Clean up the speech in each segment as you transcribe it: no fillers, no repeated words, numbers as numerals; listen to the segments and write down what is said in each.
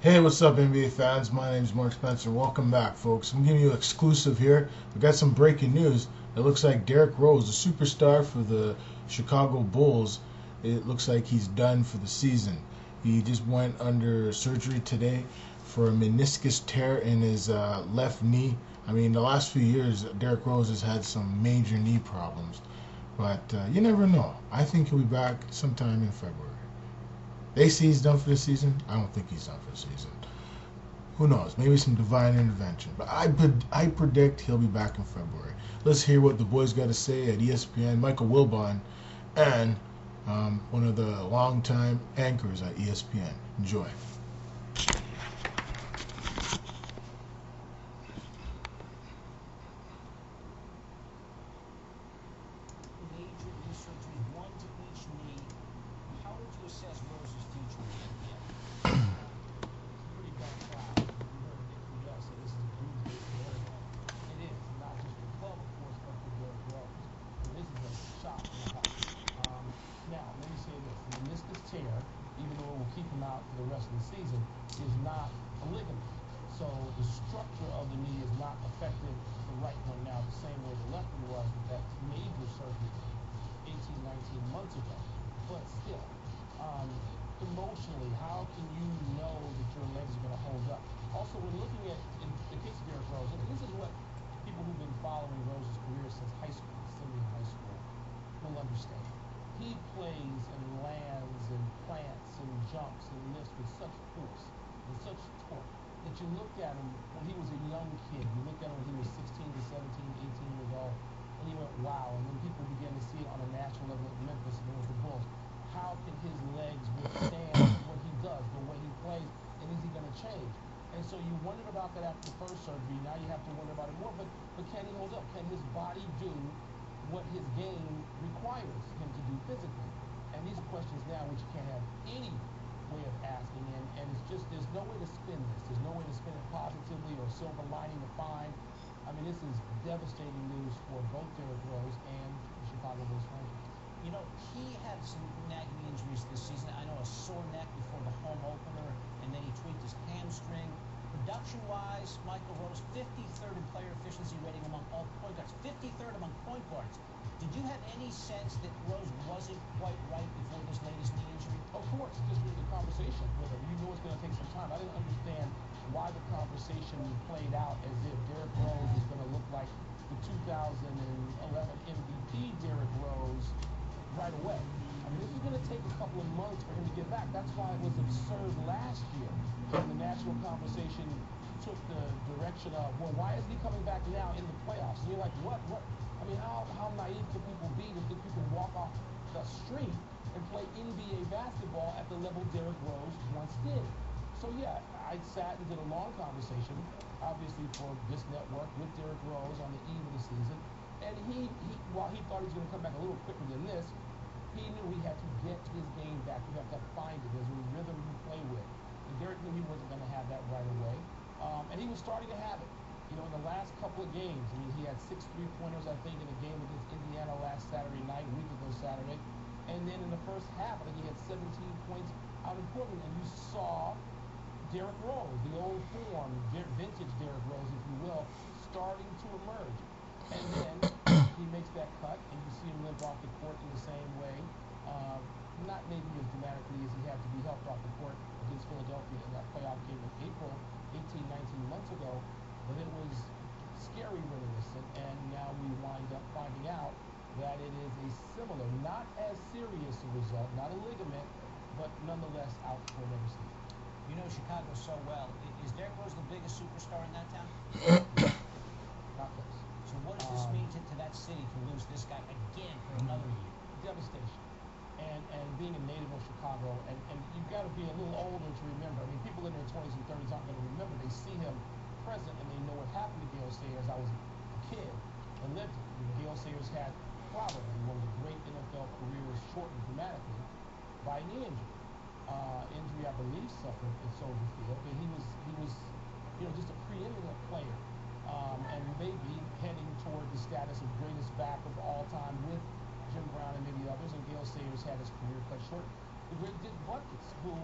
Hey, what's up, NBA fans? My name is Mark Spencer. Welcome back, folks. I'm giving you an exclusive here. We got some breaking news. It looks like Derrick Rose, the superstar for the Chicago Bulls, it looks like he's done for the season. He just went under surgery today for a meniscus tear in his left knee. I mean, the last few years, Derrick Rose has had some major knee problems, but you never know. I think he'll be back sometime in February. They say he's done for the season. I don't think he's done for the season. Who knows? Maybe some divine intervention. But I predict he'll be back in February. Let's hear what the boys got to say at ESPN. Michael Wilbon and one of the longtime anchors at ESPN. Enjoy. Major knee surgery, one to each knee. How would you assess Rose's future in the NBA? It's a pretty dark cloud. You heard Nick Rudell say this is a doomsday scenario. It is, not just for the club, of course, but for Derrick Rose. So this is a shot in the heart. Now, let me say this. The meniscus tear, even though it will keep him out for the rest of the season, is not a ligament. So the structure of the knee is not affected, the right one now, the same way the left one was with that major surgery 18, 19 months ago. But still, emotionally, how can you know that your legs are going to hold up? Also, we're looking at, in the case of Derrick Rose, and this is what people who've been following Rose's career since high school, semi high school, will understand. He plays and lands and plants and jumps and lifts with such force and such torque that you looked at him when he was a young kid. You looked at him when he was 16 to 17, 18 years old, and you went, wow. And then people began to see it on a national level at Memphis and with the Bulls. How can his legs withstand what he does, the way he plays, and is he going to change? And so you wondered about that after the first surgery. Now you have to wonder about it more. But can he hold up? Can his body do what his game requires him to do physically? And these are questions now which you can't have any way of asking, and it's just there's no way to spin this. There's no way to spin it positively or silver lining to find. I mean, this is devastating news for both Derrick Rose and the Chicago Bulls franchise. You know, he had some nagging injuries this season. I know a sore neck before the home opener, and then he tweaked his hamstring. Production-wise, Michael Rose, 53rd in player efficiency rating among all point guards, 53rd among point guards. Did you have any sense that Rose wasn't quite right before this latest knee injury? Of course, just with the conversation with him, you know it's going to take some time. I didn't understand why the conversation played out as if Derrick Rose is going to look like the 2011 MVP Derrick Rose right away. I mean, this is going to take a couple of months for him to get back. That's why it was absurd last year when the national conversation took the direction of, well, why is he coming back now in the playoffs? And you're like, what? I mean, how naive can people be to think you can walk off the street and play NBA basketball at the level Derrick Rose once did? So, yeah, I sat and did a long conversation, obviously for this network, with Derrick Rose on the eve of the season. And he while he thought he was going to come back a little quicker than this, he knew he had to get his game back. You have to find it. There's a rhythm you play with. And Derrick knew he wasn't going to have that right away. And he was starting to have it. You know, in the last couple of games, I mean, he had 6 3-pointers, I think, in a game against Indiana last Saturday night, a week ago Saturday. And then in the first half, I think he had 17 points out in Portland. And you saw Derrick Rose, the old form, vintage Derrick Rose, if you will, starting to emerge. And then he makes that cut, and you see him limp off the court in the same way. Not maybe as dramatically as he had to be helped off the court against Philadelphia in that playoff game in April, 18, 19 months ago. But it was scary reminiscent, and now we wind up finding out that it is a similar, not as serious a result, not a ligament, but nonetheless out for another season. You know Chicago so well. Is Derrick Rose the biggest superstar in that town? Not close. So what does this mean to that city to lose this guy again for another year? Devastation. And being a native of Chicago, and you've got to be a little older to remember. I mean, people in their 20s and 30s aren't going to remember. They see him present, and they know what happened to Gale Sayers. I was a kid and lived it. Gale Sayers had probably one of the great NFL careers shortened dramatically by a knee injury. Injury, I believe, suffered at Soldier Field, but he was, just a preeminent player, and maybe heading toward the status of greatest back of all time with Jim Brown and maybe others. And Gale Sayers had his career cut short. The great Dick Buckets, who,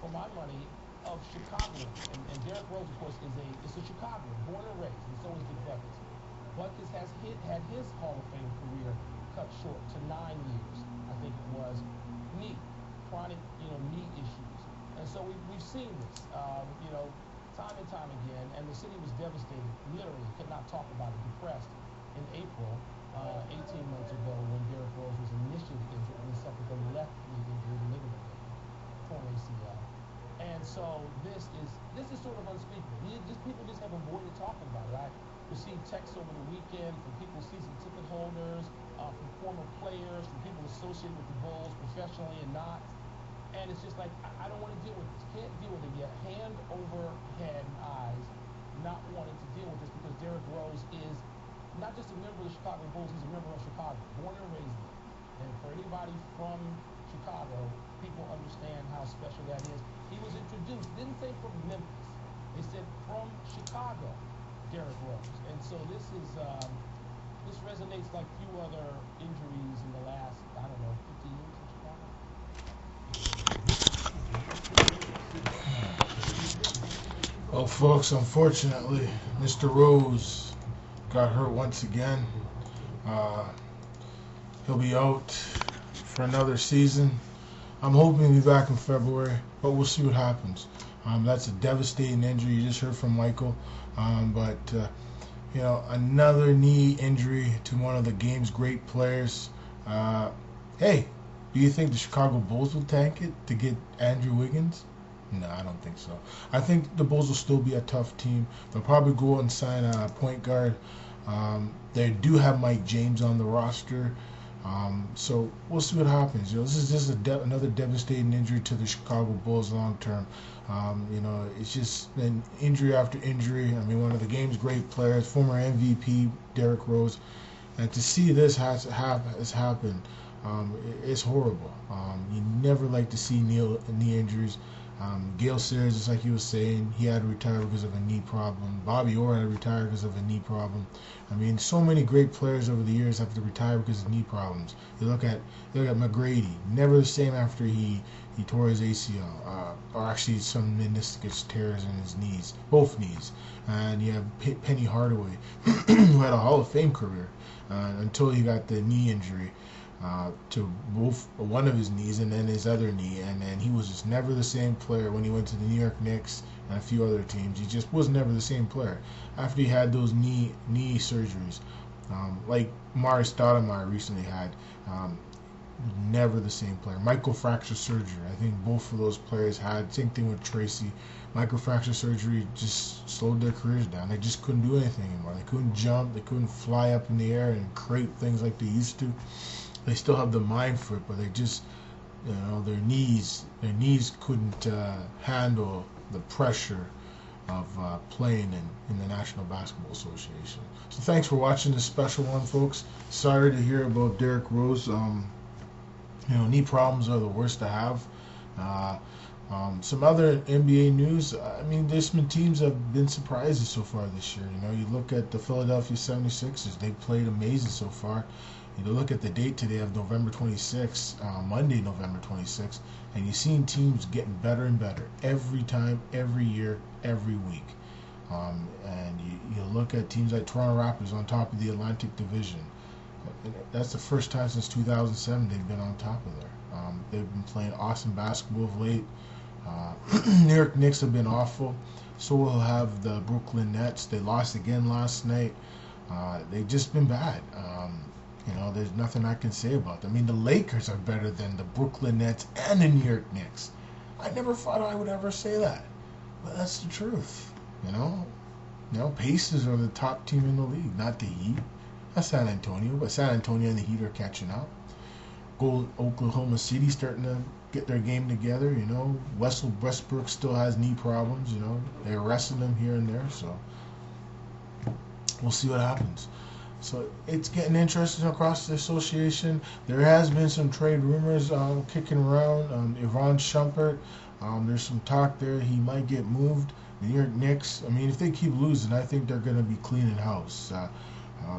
for my money, of Chicago. And Derrick Rose, of course, is a Chicagoan, born and raised, and so is Buckets. Buckets has had his Hall of Fame career cut short to 9 years, I think it was, knee, chronic, knee issues. And so we've seen this, time and time again, and the city was devastated, literally could not talk about it, depressed in April, 18 months ago when Derrick Rose was initially injured and suffered the left knee injury, the ligament torn ACL. And so this is sort of unspeakable. People just have avoided talking about it. I received texts over the weekend from people, season ticket holders, from former players, from people associated with the Bulls professionally and not. And it's just like, I don't want to deal with this. Can't deal with it yet. Hand over head and eyes, not wanting to deal with this because Derrick Rose is not just a member of the Chicago Bulls, he's a member of Chicago, born and raised there. And for anybody from Chicago, people understand how special that is. He was introduced, didn't say from Memphis. They said from Chicago, Derrick Rose. And so this resonates like few other injuries in the last, 50 years in Chicago. Well, folks, unfortunately, Mr. Rose got hurt once again. He'll be out for another season. I'm hoping he'll be back in February, but we'll see what happens. That's a devastating injury. You just heard from Michael. Another knee injury to one of the game's great players. Hey, do you think the Chicago Bulls will tank it to get Andrew Wiggins? No, I don't think so. I think the Bulls will still be a tough team. They'll probably go out and sign a point guard. They do have Mike James on the roster. So we'll see what happens. This is just another devastating injury to the Chicago Bulls long term. It's just been injury after injury. I mean, one of the game's great players, former MVP Derrick Rose, and to see this has happened, it's horrible. You never like to see knee injuries. Gale Sayers, just like he was saying, he had to retire because of a knee problem. Bobby Orr had to retire because of a knee problem. I mean, so many great players over the years have to retire because of knee problems. You look at McGrady, never the same after he tore his ACL, or actually some meniscus tears in his knees, both knees. And you have Penny Hardaway, who had a Hall of Fame career until he got the knee injury. To both one of his knees and then his other knee, and he was just never the same player when he went to the New York Knicks and a few other teams. He just was never the same player after he had those knee surgeries, like Marius Stoudemire recently had. Never the same player. Microfracture surgery, I think both of those players had. Same thing with Tracy. Microfracture surgery just slowed their careers down. They just couldn't do anything anymore. They couldn't jump. They couldn't fly up in the air and create things like they used to. They still have the mind for it, but they just, their knees couldn't handle the pressure of playing in the National Basketball Association. So thanks for watching this special one, folks. Sorry to hear about Derrick Rose. Knee problems are the worst to have. Some other NBA news. I mean, there's been teams that have been surprises so far this year. You look at the Philadelphia 76ers. They played amazing so far. You look at the date today of November 26th, Monday, November 26th, and you've seen teams getting better and better every time, every year, every week. And you look at teams like Toronto Raptors on top of the Atlantic Division. That's the first time since 2007 they've been on top of there. They've been playing awesome basketball of late. New York Knicks have been awful. So will have the Brooklyn Nets. They lost again last night. They've just been bad. There's nothing I can say about them. I mean, the Lakers are better than the Brooklyn Nets and the New York Knicks. I never thought I would ever say that, but that's the truth. Pacers are the top team in the league, not the Heat. That's San Antonio, but San Antonio and the Heat are catching up. Oklahoma City starting to get their game together. Westbrook still has knee problems. They're resting him here and there, so we'll see what happens. So it's getting interesting across the association. There has been some trade rumors kicking around. Ivan Shumpert, there's some talk there he might get moved. The New York Knicks, I mean, if they keep losing, I think they're going to be cleaning house.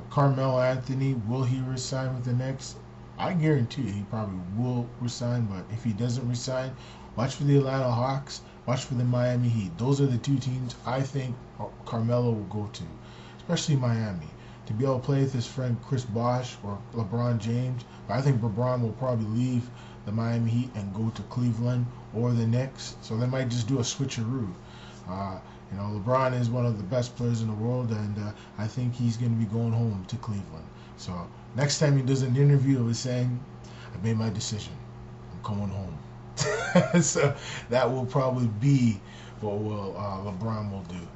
Carmelo Anthony, will he resign with the Knicks? I guarantee you he probably will resign, but if he doesn't resign, watch for the Atlanta Hawks. watch for the Miami Heat. Those are the two teams I think Carmelo will go to, especially Miami, to be able to play with his friend Chris Bosh or LeBron James. But I think LeBron will probably leave the Miami Heat and go to Cleveland or the Knicks. So they might just do a switcheroo. LeBron is one of the best players in the world, and I think he's going to be going home to Cleveland. So next time he does an interview, he's saying, "I made my decision. I'm going home." So that will probably be what LeBron will do.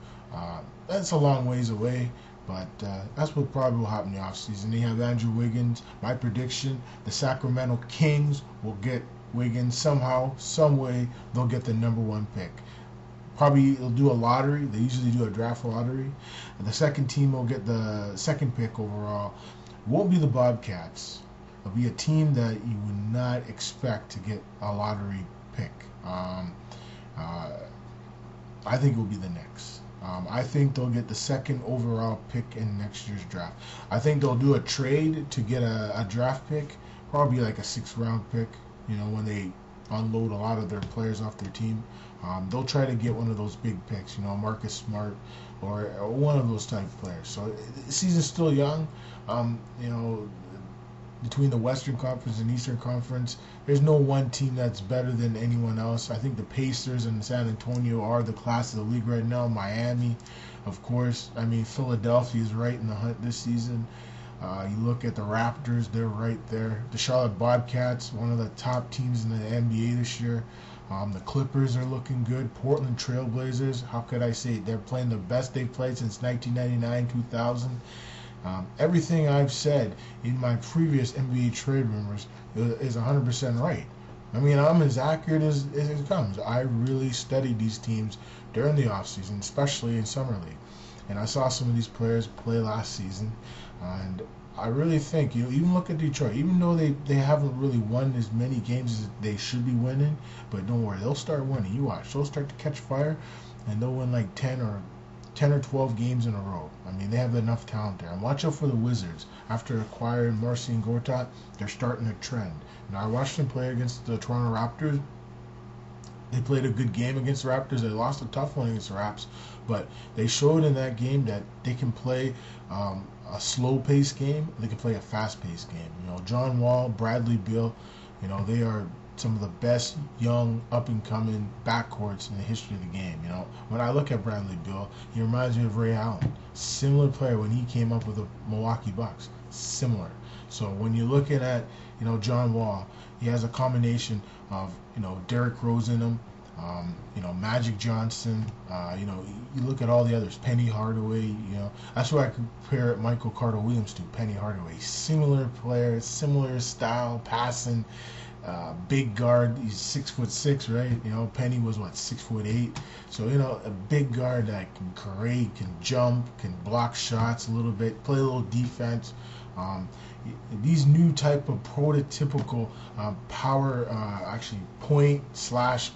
That's a long ways away, but that's what probably will happen in the offseason. They have Andrew Wiggins. My prediction, the Sacramento Kings will get Wiggins somehow, some way. They'll get the #1 pick. Probably they'll do a lottery. They usually do a draft lottery. And the second team will get the second pick overall. Won't be the Bobcats. It'll be a team that you would not expect to get a lottery pick. I think it will be the Knicks. I think they'll get the second overall pick in next year's draft. I think they'll do a trade to get a draft pick, probably like a 6th-round pick, when they unload a lot of their players off their team. They'll try to get one of those big picks, Marcus Smart or one of those type of players. So the season's still young. Between the Western Conference and Eastern Conference, there's no one team that's better than anyone else. I think the Pacers and San Antonio are the class of the league right now. Miami, of course. I mean, Philadelphia is right in the hunt this season. You look at the Raptors, they're right there. The Charlotte Bobcats, one of the top teams in the NBA this year. The Clippers are looking good. Portland Trail Blazers, how could I say it? They're playing the best they've played since 1999, 2000. Everything I've said in my previous NBA trade rumors is 100% right. I mean, I'm as accurate as it comes. I really studied these teams during the offseason, especially in Summer League. And I saw some of these players play last season. And I really think, even look at Detroit, even though they haven't really won as many games as they should be winning, but don't worry, they'll start winning. You watch, they'll start to catch fire, and they'll win like 10 or 12 games in a row. I mean, they have enough talent there. And watch out for the Wizards. After acquiring Marcy and Gortat, they're starting a trend. Now, I watched them play against the Toronto Raptors. They played a good game against the Raptors. They lost a tough one against the Raps, but they showed in that game that they can play a slow-paced game. They can play a fast-paced game. John Wall, Bradley Beal, they are some of the best young up-and-coming backcourts in the history of the game. When I look at Bradley Beal, he reminds me of Ray Allen. Similar player when he came up with the Milwaukee Bucks. Similar. So when you're looking at, John Wall, he has a combination of, Derrick Rose in him, Magic Johnson, you look at all the others, Penny Hardaway, that's what I compare Michael Carter-Williams to, Penny Hardaway. Similar player, similar style, passing, big guard. He's 6'6", right? Penny was 6'8". So a big guard that can create, can jump, can block shots a little bit, play a little defense. These new type of prototypical power,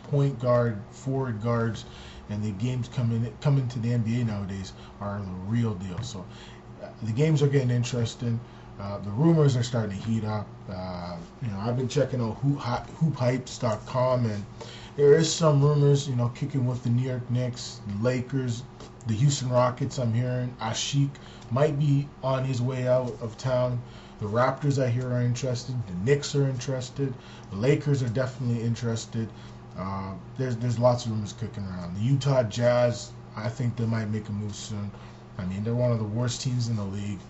point guard, forward guards, and the games coming to the NBA nowadays are the real deal. So the games are getting interesting. The rumors are starting to heat up. I've been checking out hoophypes.com, and there is some rumors, kicking with the New York Knicks, the Lakers, the Houston Rockets. I'm hearing Ashik might be on his way out of town. The Raptors, I hear, are interested. The Knicks are interested. The Lakers are definitely interested. There's lots of rumors kicking around. The Utah Jazz, I think they might make a move soon. I mean, they're one of the worst teams in the league.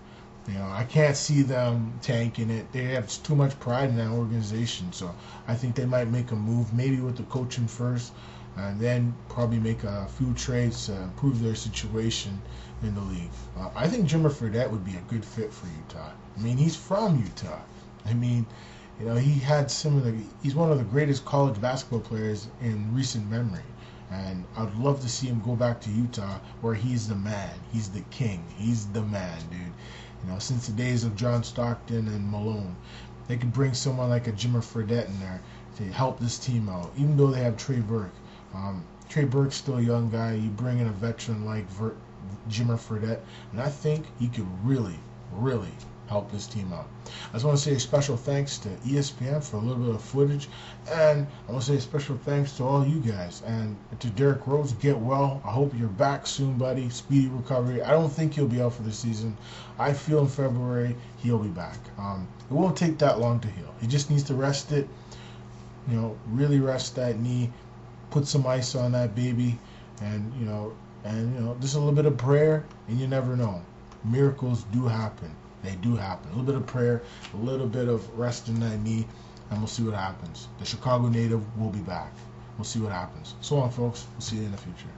I can't see them tanking it. They have too much pride in that organization. So I think they might make a move, maybe with the coaching first, and then probably make a few trades to improve their situation in the league. I think Jimmer Fredette would be a good fit for Utah. I mean, he's from Utah. I mean, he had he's one of the greatest college basketball players in recent memory. And I'd love to see him go back to Utah, where he's the man. He's the king. He's the man, dude. Since the days of John Stockton and Malone, they could bring someone like a Jimmer Fredette in there to help this team out, even though they have Trey Burke. Trey Burke's still a young guy. You bring in a veteran like Jimmer Fredette, and I think he could really, really help this team out. I just want to say a special thanks to ESPN for a little bit of footage, and I want to say a special thanks to all you guys, and to Derrick Rose. Get well. I hope you're back soon, buddy. Speedy recovery. I don't think he'll be out for the season. I feel in February he'll be back. It won't take that long to heal. He just needs to rest it, really rest that knee, put some ice on that baby, and just a little bit of prayer, and you never know. Miracles do happen. They do happen. A little bit of prayer, a little bit of rest in that knee, and we'll see what happens. The Chicago native will be back. We'll see what happens. So long, folks. We'll see you in the future.